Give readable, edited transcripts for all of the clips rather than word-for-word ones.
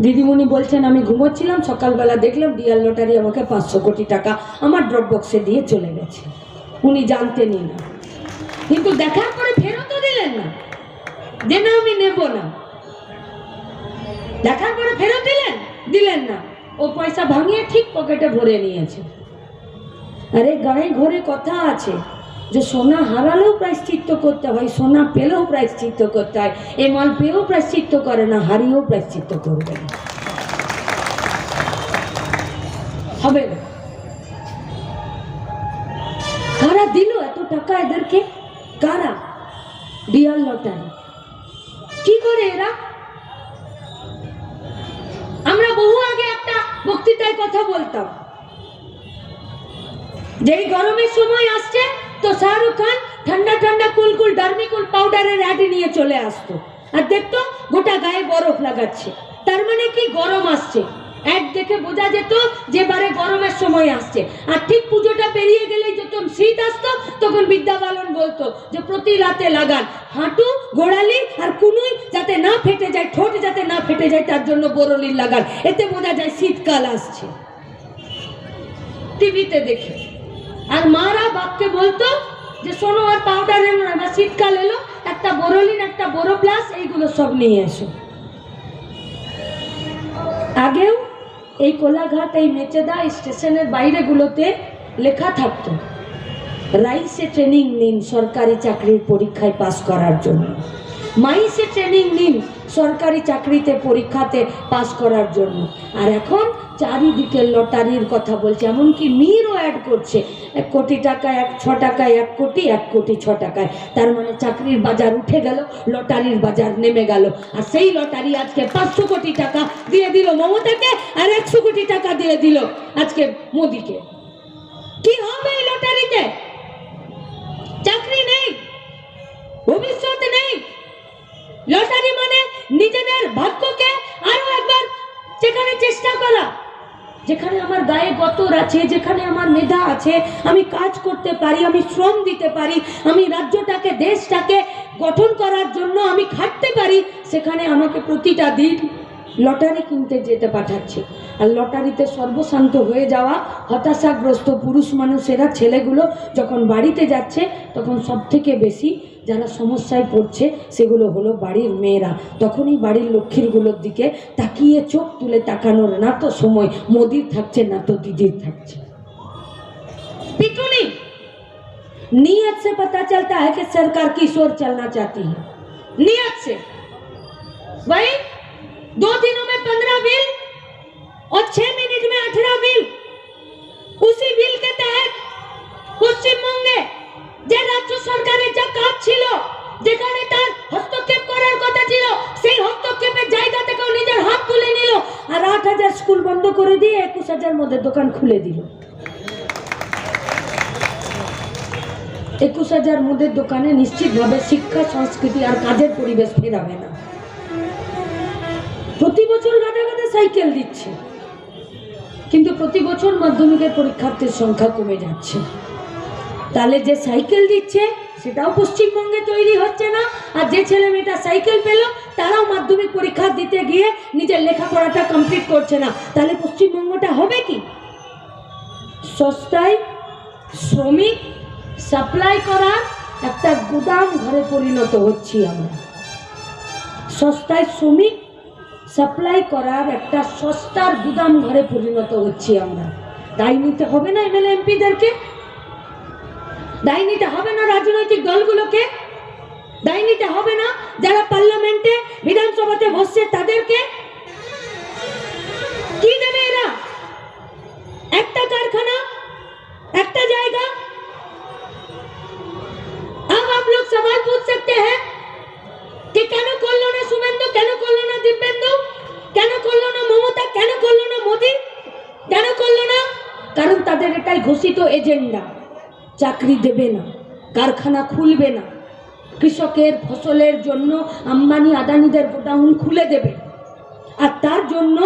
দিদিমণি বলছেন আমি ঘুমোচ্ছিলাম, সকালবেলা দেখলাম ডিয়ার লটারি আমাকে 500 কোটি টাকা আমার ড্রপ বক্সে দিয়ে চলে গেছে। উনি জানতেনই না, কিন্তু দেখার পরে ফেরতও দিলেন না যে না আমি নেব না। দেখার পরে ফেরত দিলেন না, ও পয়সা ভাঙিয়ে ঠিক পকেটে ভরে নিয়েছে। আরে গায়ে ঘরে কথা আছে যে সোনা হারালেও প্রায়শ্চিত্ত করতে হয়, সোনা পেলেও প্রায়শ্চিত্ত করতে হয়। এই মাল পেয়েও প্রায়শ্চিত্ত করে না, হারিয়েও প্রায়শ্চিত্ত করবে না, হবে না। কারা দিল এত টাকা এদেরকে? কারা? Dear lottery. কি করে এরা? আমরা বহু আগে একটা বক্তৃতায় কথা বলতাম, যেই গরমের সময় আসছে তো শাহরুখ খান ঠান্ডা ঠান্ডা কুলকুল ডার্মিকুল পাউডারের অ্যাড নিয়ে চলে আসতো, আর দেখতো গোটা গায়ে বরফ লাগাচ্ছে। তার মানে কি গরম আসছে, অ্যাড দেখে বোঝা যেত যে বারে গরমের সময় আসছে। আর ঠিক পুজোটা পেরিয়ে গেলেই যখন শীত আসতো তখন বিদ্যা বালন বলতো যে প্রতি রাতে লাগান হাঁটু, গোড়ালি আর কুনুই যাতে না ফেটে যায়, ঠোঁট যাতে না ফেটে যায়, তার জন্য বোরোলিন লাগান, এতে বোঝা যায় শীতকাল আসছে। টিভিতে দেখে। আর মারা বাপকে বলতো যে শোনো আর পাউডার এনো না, শীতকাল এলো একটা বোরোলিন একটা বোরো প্লাস এইগুলো সব নিয়ে এসো। আগেও এই কোলাঘাট এই মেচেদা স্টেশনের বাইরেগুলোতে লেখা থাকতো রাইসে ট্রেনিং নিন সরকারি চাকরির পরীক্ষায় পাস করার জন্য, মাইসে ট্রেনিং নিন সরকারি চাকরিতে পরীক্ষাতে পাস করার জন্য। আর এখন চারিদিকে লটারির কথা বলছে, এমনকি মিরও অ্যাড করছে 1 কোটি টাকায় 6 টাকায় 1 কোটি, 1 কোটি 6 টাকায়। তার মানে চাকরির বাজার উঠে গেল, লটারির বাজার নেমে গেল। আর সেই লটারি আজকে 500 কোটি টাকা দিয়ে দিল মমতাকে, আর 100 কোটি টাকা দিয়ে দিল আজকে মোদিকে। কি হবে এই লটারিতে? চাকরি নেই, ভবিষ্যৎ নেই। লটারি মানে নিজেদের ভাগ্যকে আরো একবার যেখানে চেষ্টা করা, যেখানে আমার গায়ে গতর আছে, যেখানে আমার মেধা আছে, আমি কাজ করতে পারি, আমি শ্রম দিতে পারি, আমি রাজ্যটাকে দেশটাকে গঠন করার জন্য আমি খাটতে পারি, সেখানে আমাকে প্রতিটা দিন লটারি কিনতে যেতে পাঠাচ্ছে। আর লটারিতে সর্বশান্ত হয়ে যাওয়া হতাশাগ্রস্ত পুরুষ মানুষেরা, ছেলেগুলো যখন বাড়িতে যাচ্ছে তখন সব থেকে বেশি যারা সমস্যায় পড়ছে সেগুলো হলো বাড়ির মেয়েরা। তখনই বাড়ির লক্ষ্মীরগুলোর দিকে তাকিয়ে চোখ তুলে তাকানোর না তো সময় মোদির থাকছে না তো দিদির থাকছে। पिटूनी नियत से पता चलता है कि सरकार किस ओर चलना चाहती है। नियत से भाई 2 दिनों में 15 बिल और 6 मिनट में 18 बिल। उसी बिल के तहत পশ্চিমবঙ্গে যে রাজ্য সরকারের যা কাজ ছিল, যেখানে তার হস্তক্ষেপ করার কথা ছিল, সেই হস্তক্ষেপের জায়গা থেকে নিজের হাত তুলে নিল আর 8000 স্কুল বন্ধ করে দিয়ে 21000 মধ্যে দোকান খুলে দিল। 21000 মধ্যে দোকানে নিশ্চিতভাবে শিক্ষা, সংস্কৃতি আর কাজের পরিবেশ ফেরাবে না। প্রতি বছর গাদা গাদা সাইকেল দিচ্ছে, কিন্তু প্রতি বছর মাধ্যমিকের পরীক্ষার্থীর সংখ্যা কমে যাচ্ছে। তাহলে যে সাইকেল দিচ্ছে সেটাও পশ্চিমবঙ্গে তৈরি হচ্ছে না, আর যে ছেলে মেয়েটা সাইকেল পেল তারাও মাধ্যমিক পরীক্ষা দিতে গিয়ে নিজের লেখাপড়াটা কমপ্লিট করছে না। তাহলে পশ্চিমবঙ্গটা হবে কি? সস্তায় শ্রমিক সাপ্লাই করার একটা গুদাম ঘরে পরিণত হচ্ছি আমরা। সস্তায় শ্রমিক সাপ্লাই করার একটা সস্তার গুদাম ঘরে পরিণত হচ্ছি আমরা। দায় নিতে হবে না এমএলএ এমপিদেরকে? দায় নিতে হবে না রাজনৈতিক দলগুলোকে? দায় নিতে হবে না যারা পার্লামেন্টে বিধানসভাতে বসছে তাদেরকে? কি দেবে এরা? একটা কারখানা, একটা জায়গা। अब आप लोग सवाल पूछ सकते हैं कि কেন করলো না শুভেন্দু, কেন করলো না দিব্যেন্দু, কেন করলো না মমতা, কেন করলো না মোদি, কেন করলো না? কারণ তাদের এটাই ঘোষিত এজেন্ডা। চাকরি দেবে না, কারখানা খুলবে না, কৃষকের ফসলের জন্য আম্বানি আদানিদের গোডাউন খুলে দেবে। আর তার জন্য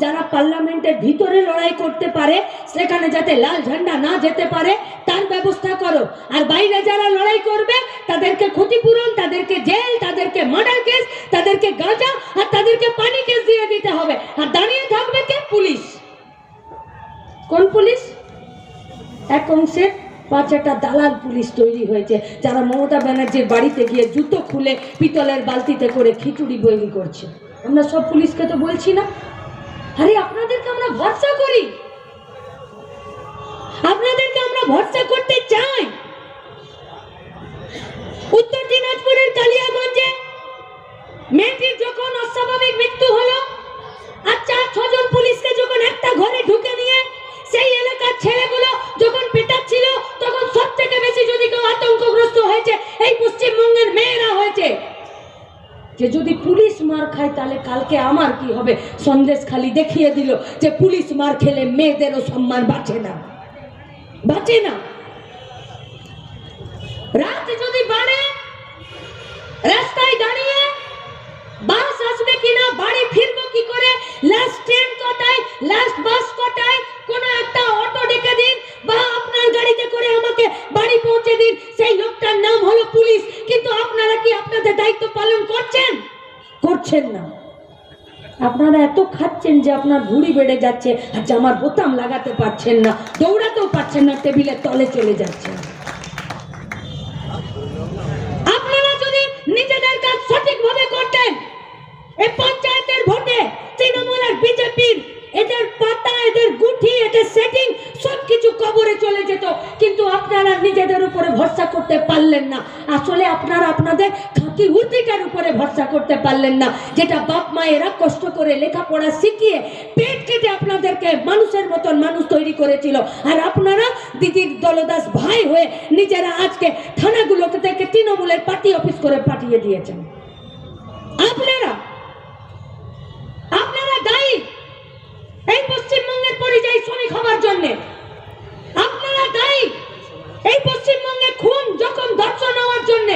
যারা পার্লামেন্টের ভিতরে লড়াই করতে পারে সেখানে যাতে লাল ঝান্ডা না যেতে পারে তার ব্যবস্থা করো। আর বাইরে যারা লড়াই করবে তাদেরকে ক্ষতিপূরণ, তাদেরকে জেল, তাদেরকে মার্ডার কেস, তাদেরকে গাঁজা আর তাদেরকে পানি কেস দিয়ে দিতে হবে। আর দাঁড়িয়ে থাকবে কে? পুলিশ। কোন পুলিশ? এক অংশে 5-6টা দালাল পুলিশ তৈরি হয়েছে যারা মমতা ব্যানার্জির বাড়িতে গিয়ে জুতো খুলে পিতলের বালতিতে করে খিচুড়ি বৈরি করছে। আমরা সব পুলিশকে তো বলছি না। আরে আপনাদেরকে আমরা ভরসা করি, আপনাদেরকে আমরা ভরসা করতে চাই। উত্তর দিনাজপুরের কালিয়াগঞ্জে মেয়েটির যখন অস্বাভাবিক মৃত্যু হলো আর 4-6 জন পুলিশকে যখন একটা ঘরে ঢুকে নিয়ে সেই এলাকার ছেলেগুলো যখন পেটাচ্ছিল, তখন সব থেকে বেশি যদি কেউ আতঙ্কগ্রস্ত হয়েছে এই পশ্চিমবঙ্গের মেয়েরা হয়েছে। যে যদি পুলিশ মার খায় তাহলে কালকে আমার কি হবে? সন্দেশখালি দেখিয়ে দিল যে পুলিশ মার খেলে মেয়েদেরও সম্মান বাঁচে না, বাঁচে না। রাত যদি বাড়ে, রাস্তায় দাঁড়িয়ে বাস আসবে কিনা, বাড়ি ফিরবো কি করে, লাস্ট ট্রেন কটায়, লাস্ট বাস কটায়, কোনো একটা অটো ডেকে দিন বা আপনার গাড়িতে করে আমাকে বাড়ি পৌঁছে দিন। সেই লোকটার নাম হলো পুলিশ। কিন্তু আপনারা কি আপনাদের দায়িত্ব পালন করছেন? করছেন না। আপনারা এত খাচ্ছেন যে আপনার ভুঁড়ি বেড়ে যাচ্ছে আর জামার বোতাম লাগাতে পারছেন না, দৌড়াতেও পারছেন না, টেবিলের তলে চলে যাচ্ছেন। আপনারা যদি নিজেদের কাজ সঠিকভাবে করতেন, এই পঞ্চায়েতের ভোটে তৃণমূল আর বিজেপির এদের পাতা, এদের গুঠি, এদের সেটিং সবকিছু কবরে চলে যেত। কিন্তু আপনারা নিজেদের উপরে ভরসা করতে পারলেন না। আসলে আপনারা আপনাদের খাঁটি উর্দিকার উপরে ভরসা করতে পারলেন না, যেটা বাপ মায়েরা কষ্ট করে লেখাপড়া শিখিয়ে পেট কেটে আপনাদেরকে মানুষের মতন মানুষ তৈরি করেছিল। আর আপনারা দিদির দলদাস ভাই হয়ে নিজেরা আজকে থানাগুলোকে থেকে তৃণমূলের পার্টি অফিস করে পাঠিয়ে দিয়েছেন। আপনারা দায়ী এই পশ্চিমবঙ্গের পরিযায়ী শ্রমিক হবার জন্য। আপনারা দায়ী এই পশ্চিমবঙ্গে খুন যখন ধর্ষণ হওয়ার জন্য।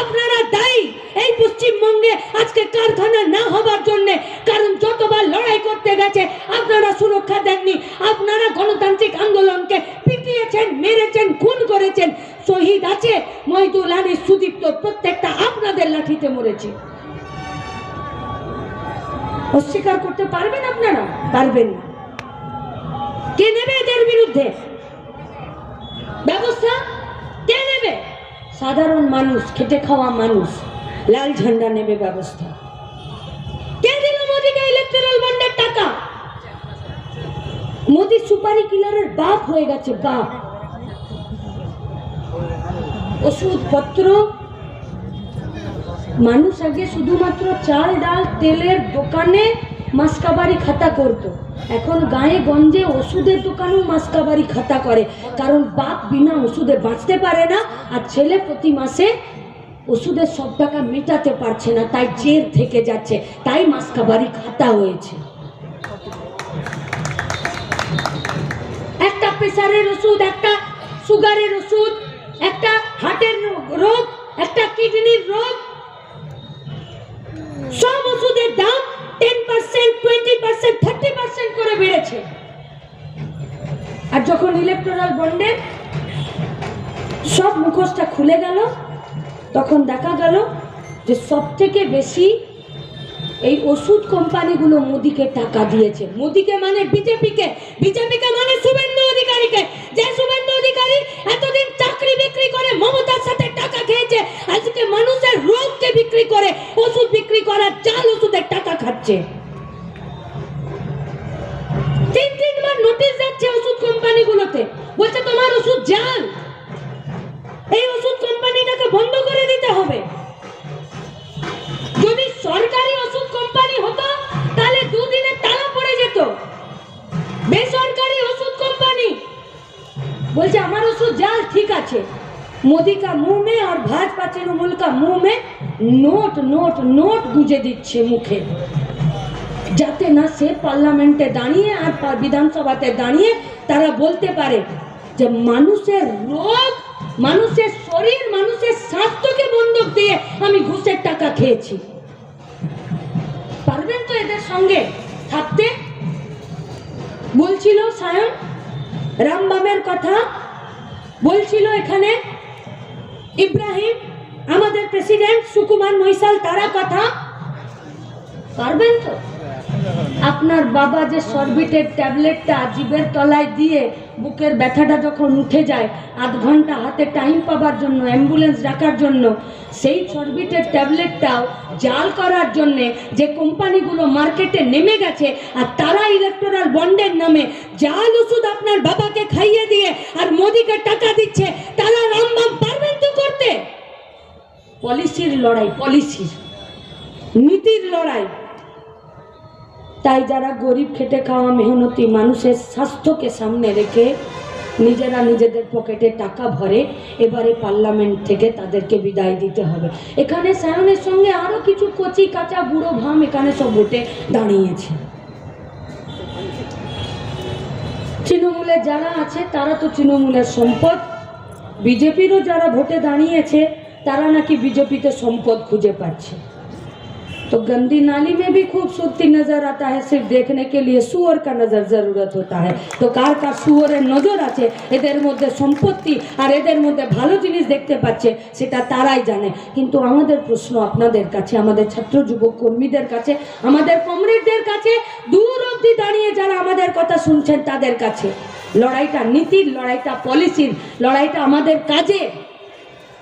আপনারা দায়ী এই পশ্চিমবঙ্গে আজকে কারখানা না হবার জন্য। কারণ যতবার লড়াই করতে গেছে আপনারা সুরক্ষা দেননি। আপনারা গণতান্ত্রিক আন্দোলনকে পিটিয়েছেন, মেরেছেন, খুন করেছেন। শহীদ আছে মহিদুল আলী, সুদীপ্ত, প্রত্যেকটা আপনাদের লাঠিতে মরেছে। অস্বীকার করতে পারবেন আপনারা? পারবেন না। কে নেবে এদের বিরুদ্ধে ব্যবস্থা? কে নেবে? সাধারণ মানুষ, খেটে খাওয়া মানুষ। লাল ঝান্ডা নেবে ব্যবস্থা। কে দিল মোদিকে ইলেকট্রাল বন্ডের টাকা? মোদি সুপারি কিলারের বাপ হয়ে গেছে, বাপ। ওষুধপত্র মানুষ আগে শুধুমাত্র চাল ডাল তেলের দোকানে মাসকাবারি খাতা করত, এখন গায়ে গঞ্জে ওষুধের দোকানেও মাসকাবারি খাতা করে। কারণ বাপ বিনা ওষুধে বাঁচতে পারে না আর ছেলে প্রতি মাসে ওষুধের সব টাকা মেটাতে পারছে না, তাই জের থেকে যাচ্ছে, তাই মাসকাবারি খাতা হয়েছে। একটা প্রেসারের ওষুধ, একটা সুগারের ওষুধ, একটা হার্টের রোগ, একটা কিডনির রোগ, সব ওষুধের দাম 10%, 20%, 30% করে বেড়েছে। আর যখন ইলেকট্রাল বন্ডে সব মুখোশটা খুলে গেল, তখন দেখা গেল যে সব থেকে বেশি এই ওষুধ কোম্পানিগুলো মোদিকে টাকা দিয়েছে। মোদিকে মানে বিজেপিকে, বিজেপিকে মানে শুভেন্দু অধিকারীকে। যে শুভেন্দু অধিকারী এতদিন চাকরি বিক্রি করে মমতার সাথে টাকা খেয়েছে, আজকে মানুষের রোগকে বিক্রি করে, ওষুধ বিক্রি করার জাল ওষুধের টাকা খাচ্ছে। 3 বার নোটিশ যাচ্ছে ওষুধ কোম্পানিগুলোতে, বলছে তোমার ওষুধ জাল, এই ওষুধ কোম্পানিটাকে বন্ধ করে দিতে হবে। যদি সরকারি ওষুধ কোম্পানি হতো তাহলে 2 দিনে তালা পড়ে যেত। বেসরকারি ওষুধ কোম্পানি বলছে আমার ওষুধ জাল, ঠিক আছে। मोदी का मुंह में और भाजपा तृणमूल का मुंह में नोट नोट नोट गुजे दिच्छे मुखे, যাতে না সে পার্লামেন্টে দাঁড়িয়ে আর বিধানসভাতে দাঁড়িয়ে তারা বলতে পারে যে মানুষের রোগ, মানুষের শরীর, মানুষের স্বাস্থ্যকে বন্ধক দিয়ে আমি ঘুষের টাকা খেয়েছি। পারবেন তো এদের সঙ্গে থাকতে? সায়ন রামবামের কথা বলছিল এখানে, ইব্রাহিম আমাদের প্রেসিডেন্ট, সুকুমার মৈসাল, তারা কথা পারবেন তো? আপনার বাবা যে সরবিটের ট্যাবলেটটা জিভের তলায় দিয়ে বুকের ব্যথাটা যখন উঠে যায়, আধ ঘন্টা হাতে টাইম পাবার জন্য, অ্যাম্বুলেন্স ডাকার জন্য, সেই সরবিটের ট্যাবলেটটাও জাল করার জন্যে যে কোম্পানিগুলো মার্কেটে নেমে গেছে, আর তারা ইলেকটোরাল বন্ডের নামে জাল ওষুধ আপনার বাবাকে খাইয়ে দিয়ে আর মোদিকে টাকা দিচ্ছে, তারা রামবাম পারবেন তো করতে? পলিসির লড়াই, পলিসির নীতির লড়াই। তাই যারা গরিব খেটে খাওয়া মেহনতি মানুষের স্বাস্থ্যকে সামনে রেখে নিজেরা নিজেদের পকেটে টাকা ভরে, এবারে পার্লামেন্ট থেকে তাদেরকে বিদায় দিতে হবে। এখানে সায়নের সঙ্গে আরো কিছু কচি কাঁচা বুড়ো ভাম এখানে সব ভোটে দাঁড়িয়েছে। তৃণমূলে যারা আছে তারা তো তৃণমূলের সম্পদ, বিজেপিরও যারা ভোটে দাঁড়িয়েছে তারা নাকি বিজেপিতে সম্পদ খুঁজে পাচ্ছে। तो गंदी नाली में भी खूबसूरती नजर आता है, सिर्फ देखने के लिए सुअर का नजर जरूरत होता है। तो कार कार सुअरेर नजर आछे, एদের মধ্যে সম্পত্তি আর এদের মধ্যে ভালো জিনিস দেখতে পাচ্ছে, সেটা তারাই জানে। কিন্তু আমাদের প্রশ্ন আপনাদের কাছে, আমাদের ছাত্র যুবক কর্মীদের কাছে, আমাদের কমরেডদের কাছে, দূর অবধি দাঁড়িয়ে যারা আমাদের কথা শুনছেন তাদের কাছে, লড়াইটা নীতির, লড়াইটা পলিসির, লড়াইটা আমাদের কাজে,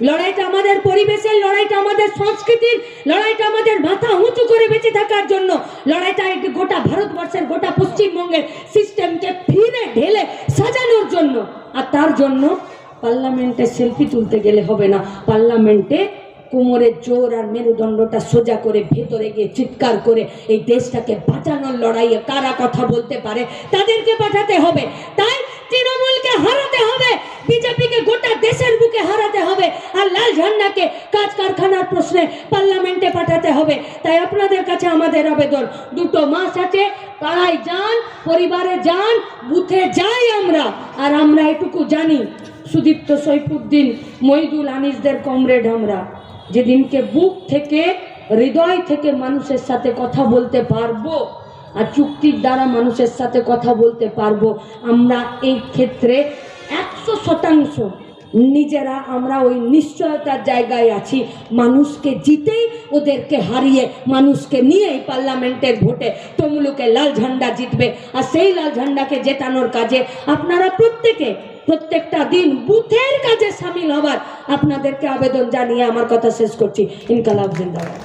লড়াইটা আমাদের পরিবেশের, লড়াইটা আমাদের সংস্কৃতির, লড়াইটা আমাদের মাথা উঁচু করে বেঁচে থাকার জন্য, লড়াইটা গোটা ভারতবর্ষের, গোটা পশ্চিমবঙ্গের সিস্টেমকে ফিরে ঢেলে সাজানোর জন্য। আর তার জন্য পার্লামেন্টে সেলফি তুলতে গেলে হবে না, পার্লামেন্টে কোমরের জোর আর মেরুদণ্ডটা সোজা করে ভেতরে গিয়ে চিৎকার করে এই দেশটাকে বাঁচানোর লড়াইয়ে কারা কথা বলতে পারে তাদেরকে পাঠাতে হবে। তাই তৃণমূলকে হারাতে হবে, বিজেপিকে গোটা দেশের বুকে হারাতে হবে, আর লাল ঝান্ডাকে কাজ কারখানার প্রশ্নে পার্লামেন্টে পাঠাতে হবে। তাই আপনাদের কাছে আমাদের আবেদন, দুটো মাস আছে, পাড়ায় যান, পরিবারে যান, বুথে যাই আমরা। আর আমরা এটুকু জানি, সুদীপ্ত, সৈফুদ্দিন, মহিদুল, আনিসদের কমরেড আমরা, যেদিনকে বুক থেকে, হৃদয় থেকে মানুষের সাথে কথা বলতে পারবো আর চুক্তির দ্বারা মানুষের সাথে কথা বলতে পারবো, আমরা এই ক্ষেত্রে 100% নিজেরা আমরা ওই নিশ্চয়তার জায়গায় আছি। মানুষকে জিতেই, ওদেরকে হারিয়ে, মানুষকে নিয়েই পার্লামেন্টের ভোটে তমলুকে লাল ঝান্ডা জিতবে। আর সেই লাল ঝান্ডাকে জেতানোর কাজে আপনারা প্রত্যেকটা দিন বুথের কাজে সামিল হবার আপনাদেরকে আবেদন জানিয়ে আমার কথা শেষ করছি। ইনকালাব জিন্দাবাদ।